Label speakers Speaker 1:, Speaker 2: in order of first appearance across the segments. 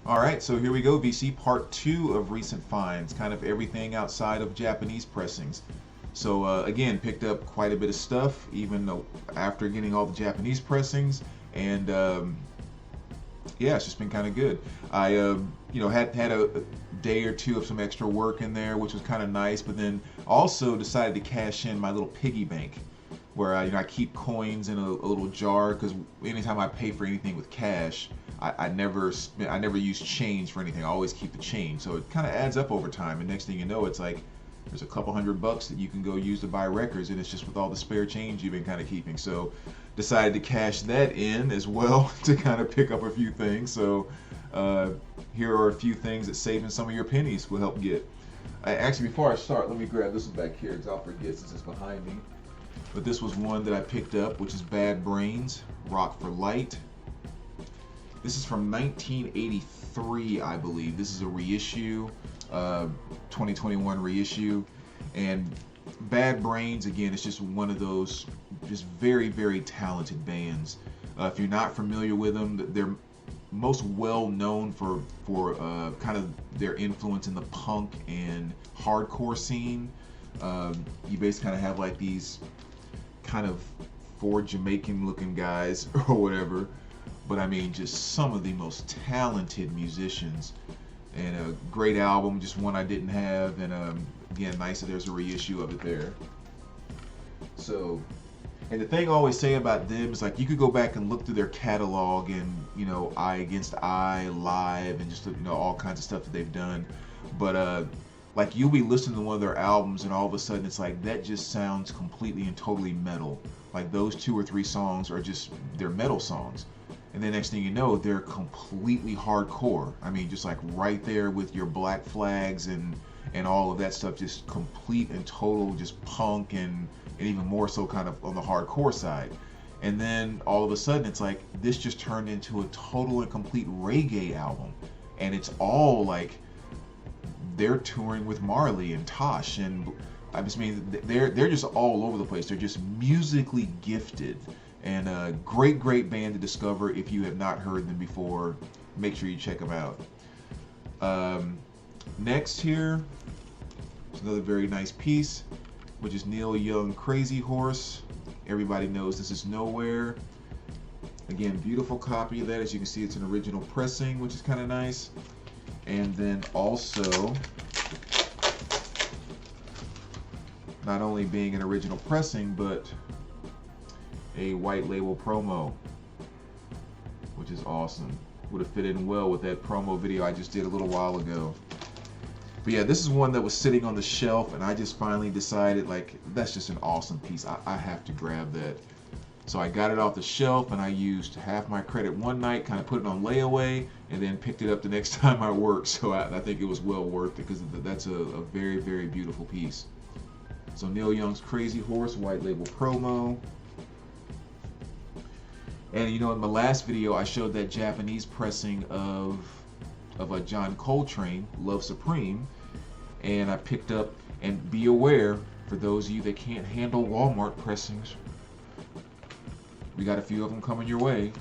Speaker 1: All right, so here we go, VC part two of recent finds, kind of everything outside of Japanese pressings. So again, picked up quite a bit of stuff, even though after getting all the Japanese pressings, and yeah, it's just been kind of good. I had a day or two of some extra work in there, which was kind of nice, but then also decided to cash in my little piggy bank, where I keep coins in a little jar because anytime I pay for anything with cash, I never use change for anything. I always keep the change, so it kind of adds up over time. And next thing you know, it's like there's a couple $100 that you can go use to buy records, and it's just with all the spare change you've been kind of keeping. So decided to cash that in as well to kind of pick up a few things. So uh, here are a few things that saving some of your pennies will help get. Actually, before I start, let me grab this one back here because I'll forget since it's behind me. But this was one that I picked up, which is Bad Brains, Rock for Light. This is from 1983, I believe. This is a reissue, 2021 reissue. And Bad Brains, again, it's just one of those just very, very talented bands. If you're not familiar with them, they're most well known for kind of their influence in the punk and hardcore scene. You basically kind of have like these kind of four Jamaican looking guys or whatever, but I mean just some of the most talented musicians, and a great album, just one I didn't have, and again, nice that there's a reissue of it there. So, and the thing I always say about them is like you could go back and look through their catalog and Eye Against Eye, Live, and just all kinds of stuff that they've done, but like you'll be listening to one of their albums and all of a sudden it's like that just sounds completely and totally metal. Like those two or three songs are just they're metal songs, and then next thing you know they're completely hardcore. I mean just like right there with your Black Flags and all of that stuff, just complete and total just punk and even more so kind of on the hardcore side. And then all of a sudden it's like this just turned into a total and complete reggae album, and it's all like they're touring with Marley and Tosh, and I just mean they're just all over the place. They're just musically gifted, and a great band to discover. If you have not heard them before, make sure you check them out. Next here is another very nice piece, which is Neil Young, Crazy Horse. Everybody knows this is Nowhere. Again, beautiful copy of that. As you can see, it's an original pressing, which is kind of nice. And then also, not only being an original pressing, but a white label promo, which is awesome. Would have fit in well with that promo video I just did a little while ago. But yeah, this is one that was sitting on the shelf, and I just finally decided, like, that's just an awesome piece. I have to grab that. So I got it off the shelf, and I used half my credit one night, kind of put it on layaway, and then picked it up the next time I worked. So I think it was well worth it because that's a very, very beautiful piece. So Neil Young's Crazy Horse, white label promo. And in my last video, I showed that Japanese pressing of a John Coltrane, Love Supreme, and I picked up, and be aware, for those of you that can't handle Walmart pressings, we got a few of them coming your way.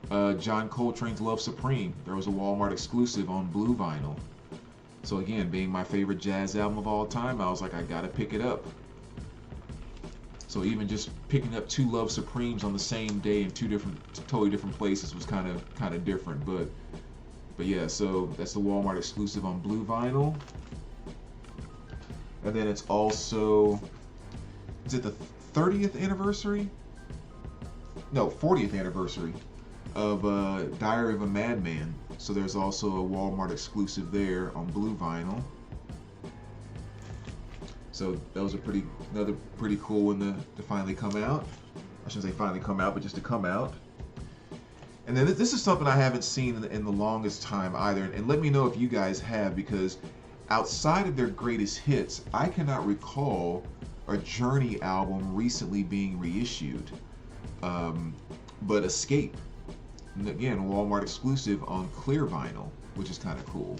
Speaker 1: John Coltrane's Love Supreme. There was a Walmart exclusive on blue vinyl. So again, being my favorite jazz album of all time, I was like, I gotta pick it up. So even just picking up two Love Supremes on the same day in two totally different places was kind of different. But yeah, so that's the Walmart exclusive on blue vinyl. And then it's also, is it the 30th anniversary? No, 40th anniversary of Diary of a Madman. So there's also a Walmart exclusive there on blue vinyl. So those are another pretty cool one to finally come out. I shouldn't say finally come out, but just to come out. And then this is something I haven't seen in the longest time either. And let me know if you guys have, because outside of their greatest hits, I cannot recall a Journey album recently being reissued. But Escape, and again, Walmart exclusive on clear vinyl, which is kind of cool.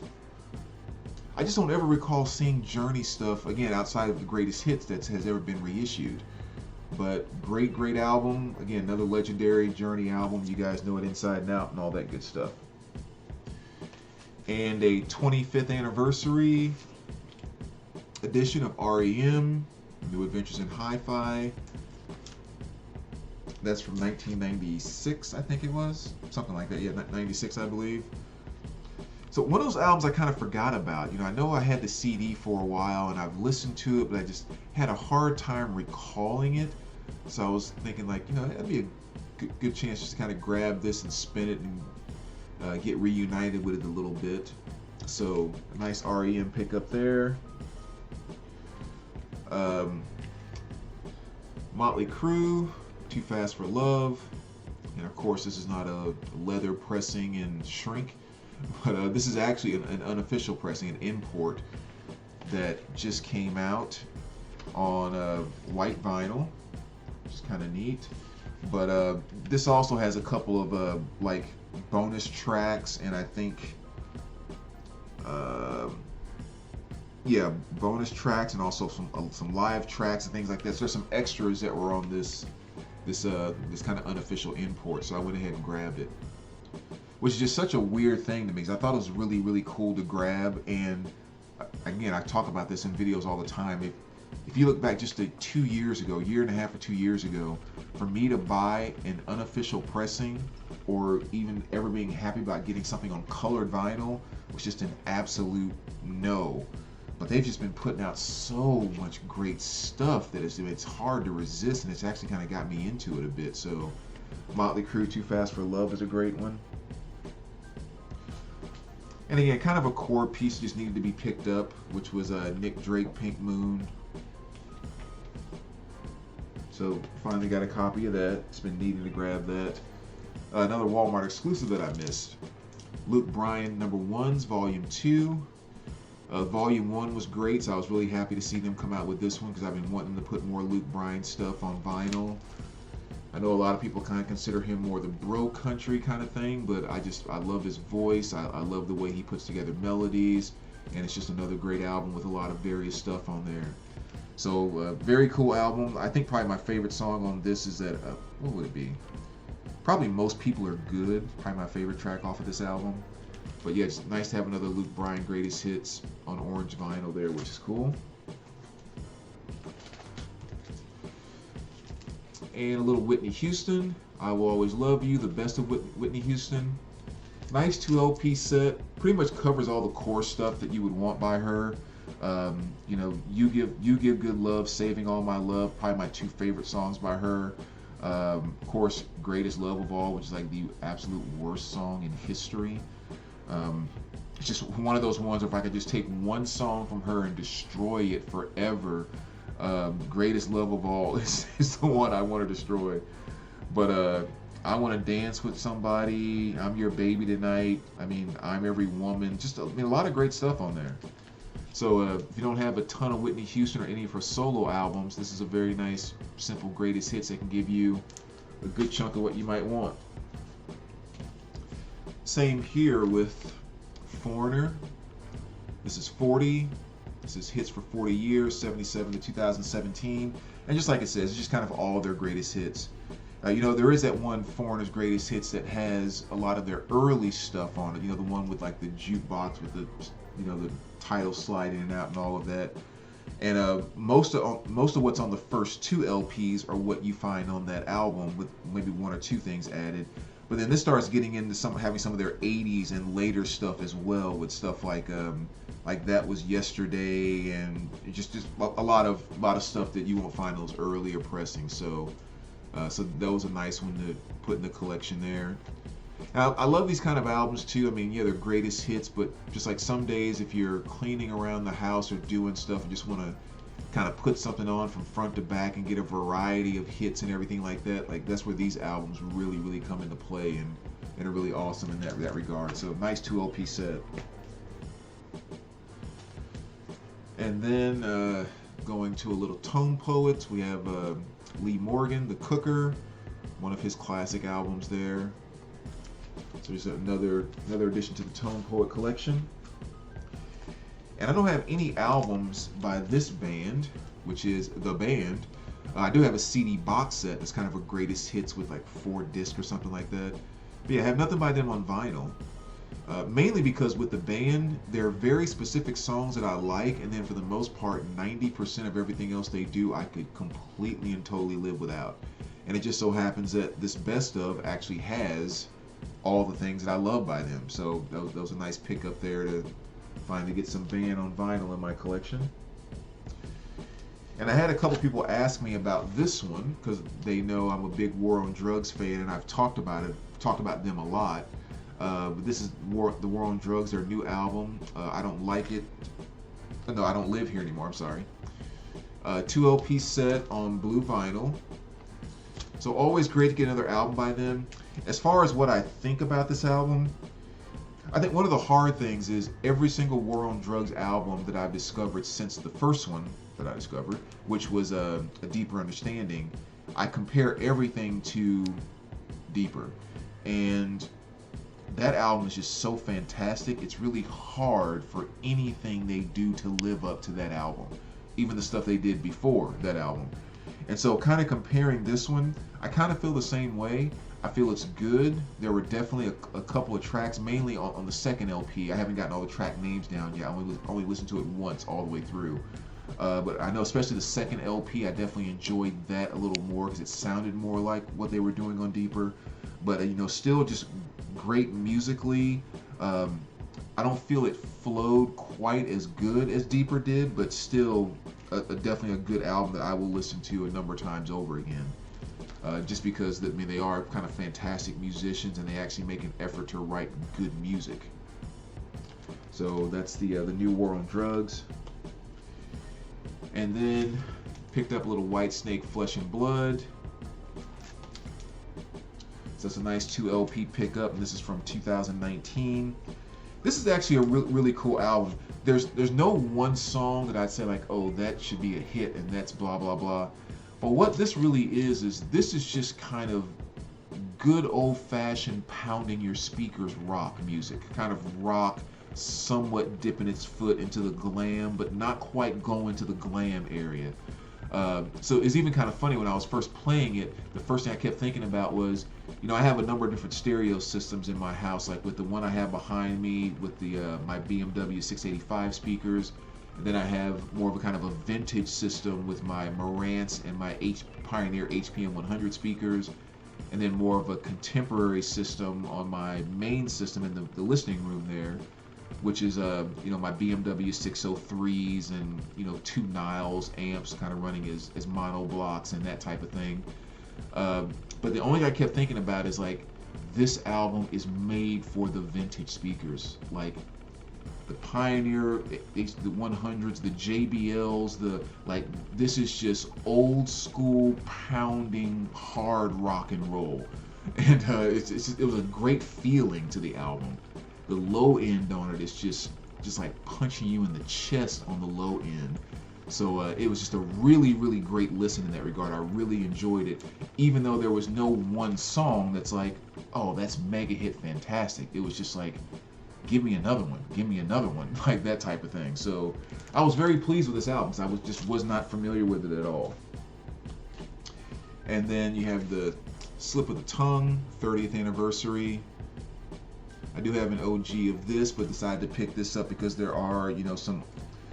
Speaker 1: I just don't ever recall seeing Journey stuff, again, outside of the greatest hits that has ever been reissued. But great album. Again, another legendary Journey album. You guys know it inside and out and all that good stuff. and a 25th anniversary edition of REM, New Adventures in Hi-Fi. That's from 1996, I think it was. Something like that, yeah, 96, I believe. So one of those albums I kind of forgot about. You know, I know I had the CD for a while and I've listened to it, but I just had a hard time recalling it. So I was thinking like, you know, that'd be a good chance just to kind of grab this and spin it and get reunited with it a little bit. So a nice REM pickup there. Motley Crue, Too Fast for Love. And of course this is not a leather pressing and shrink. But this is actually an unofficial pressing, an import that just came out on white vinyl, which is kind of neat. But this also has a couple of like bonus tracks, and I think, yeah, bonus tracks, and also some live tracks and things like that. So there's some extras that were on this kind of unofficial import. So I went ahead and grabbed it. Which is just such a weird thing to me, because I thought it was really, really cool to grab. And again, I talk about this in videos all the time. If you look back just to 2 years ago, year and a half or 2 years ago, for me to buy an unofficial pressing, or even ever being happy about getting something on colored vinyl, was just an absolute no. But they've just been putting out so much great stuff that it's hard to resist, and it's actually kind of got me into it a bit. So Motley Crue, Too Fast for Love is a great one. And again, kind of a core piece just needed to be picked up, which was Nick Drake, Pink Moon. So finally got a copy of that. It's been needing to grab that. Another Walmart exclusive that I missed. Luke Bryan #1s, Volume 2. Volume 1 was great, so I was really happy to see them come out with this one, because I've been wanting to put more Luke Bryan stuff on vinyl. I know a lot of people kind of consider him more the bro country kind of thing, but I love his voice. I love the way he puts together melodies, and it's just another great album with a lot of various stuff on there. So very cool album. I think probably my favorite song on this is that, what would it be? Probably Most People Are Good, probably my favorite track off of this album. But yeah, it's nice to have another Luke Bryan greatest hits on orange vinyl there, which is cool. And a little Whitney Houston, I Will Always Love You, the best of Whitney Houston. Nice 2 LP set, pretty much covers all the core stuff that you would want by her. You know, You Give Good Love, Saving All My Love, probably my 2 favorite songs by her. Of course, Greatest Love of All, which is like the absolute worst song in history. It's just one of those ones where if I could just take one song from her and destroy it forever, Greatest Love of All is the one I want to destroy. But I Want to Dance with Somebody, I'm Your Baby Tonight, I mean, I'm Every Woman, just a lot of great stuff on there. So if you don't have a ton of Whitney Houston or any of her solo albums, this is a very nice, simple greatest hits that can give you a good chunk of what you might want. Same here with Foreigner. This is 40. This is hits for 40 years, 77 to 2017. And just like it says, it's just kind of all their greatest hits. You know, there is that one Foreigner's greatest hits that has a lot of their early stuff on it. You know, the one with like the jukebox with the, you know, the title slide in and out and all of that. And most of what's on the first 2 LPs are what you find on that album, with maybe 1 or 2 things added. But then this starts getting into having some of their 80s and later stuff as well, with stuff like That Was Yesterday, and just a lot of stuff that you won't find those earlier pressings. So that was a nice one to put in the collection there. Now, I love these kind of albums too. I mean, yeah, they're greatest hits, but just like some days if you're cleaning around the house or doing stuff and just want to kind of put something on from front to back and get a variety of hits and everything like that, like that's where these albums really, really come into play and are really awesome in that regard. So nice 2 LP set. And then going to a little Tone Poets, we have Lee Morgan, The Cooker, one of his classic albums there. So there's another addition to the Tone Poet collection. And I don't have any albums by this band, which is The Band. I do have a CD box set that's kind of a greatest hits with like 4 discs or something like that. But yeah, I have nothing by them on vinyl. Mainly because with the band, there are very specific songs that I like, and then for the most part, 90% of everything else they do, I could completely and totally live without. And it just so happens that this best of actually has all the things that I love by them. So that was a nice pickup there to finally get some band on vinyl in my collection. And I had a couple people ask me about this one because they know I'm a big War on Drugs fan, and I've talked about them a lot. But this is the War on Drugs, their new album. I don't like it. No, I don't live here anymore. I'm sorry. 2 LP set on blue vinyl. So always great to get another album by them. As far as what I think about this album, I think one of the hard things is every single War on Drugs album that I've discovered since the first one that I discovered, which was a Deeper Understanding, I compare everything to Deeper. And that album is just so fantastic. It's really hard for anything they do to live up to that album, even the stuff they did before that album. And so kind of comparing this one, I kind of feel the same way. I feel it's good. There were definitely a couple of tracks, mainly on the second LP. I haven't gotten all the track names down yet. I only listened to it once all the way through. But I know especially the second LP, I definitely enjoyed that a little more because it sounded more like what they were doing on Deeper. But still just great musically. I don't feel it flowed quite as good as Deeper did, but still definitely a good album that I will listen to a number of times over again. Just because they are kind of fantastic musicians and they actually make an effort to write good music. So that's the new War on Drugs. And then picked up a little Whitesnake Flesh and Blood. So it's a nice 2 LP pickup, and this is from 2019. This is actually a really cool album. There's no one song that I'd say like, oh, that should be a hit and that's blah blah blah. But what this really is this is just kind of good old-fashioned pounding your speakers rock music. Kind of rock, somewhat dipping its foot into the glam, but not quite going to the glam area. So it's even kind of funny when I was first playing it, the first thing I kept thinking about was, I have a number of different stereo systems in my house, like with the one I have behind me with the my BMW 685 speakers. And then I have more of a kind of a vintage system with my Marantz and my Pioneer HPM 100 speakers. And then more of a contemporary system on my main system in the listening room there, which is my BMW 603s and 2 Niles amps kind of running as mono blocks and that type of thing. But the only thing I kept thinking about is like, this album is made for the vintage speakers, like the Pioneer, the 100s, the JBLs, this is just old school pounding hard rock and roll, and it was a great feeling to the album. The low end on it is just like punching you in the chest on the low end. So it was just a really great listen in that regard. I really enjoyed it, even though there was no one song that's like, oh, that's mega hit fantastic. It was just like, give me another one, like that type of thing. So I was very pleased with this album because I was not familiar with it at all. And then you have the Slip of the Tongue 30th anniversary. I do have an OG of this, but decided to pick this up because there are,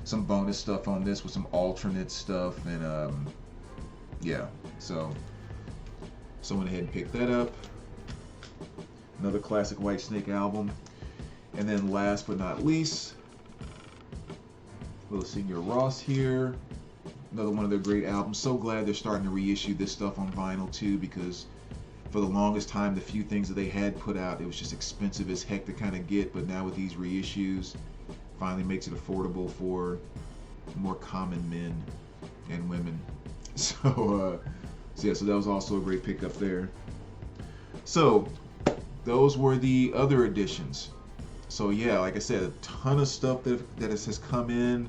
Speaker 1: some bonus stuff on this with some alternate stuff, and yeah, so I went ahead and picked that up. Another classic Whitesnake album. And then last but not least, little Sigur Ros here. Another one of their great albums. So glad they're starting to reissue this stuff on vinyl too, because for the longest time, the few things that they had put out, it was just expensive as heck to kind of get. But now with these reissues, finally makes it affordable for more common men and women. So that was also a great pickup there. So those were the other editions. So yeah, like I said, a ton of stuff that has come in.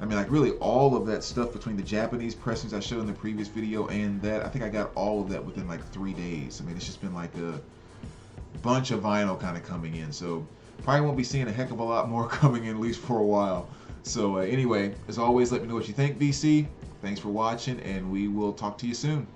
Speaker 1: I mean, like really all of that stuff between the Japanese pressings I showed in the previous video and that, I think I got all of that within like 3 days. I mean, it's just been like a bunch of vinyl kind of coming in. So probably won't be seeing a heck of a lot more coming in, at least for a while. So anyway, as always, let me know what you think, VC. Thanks for watching, and we will talk to you soon.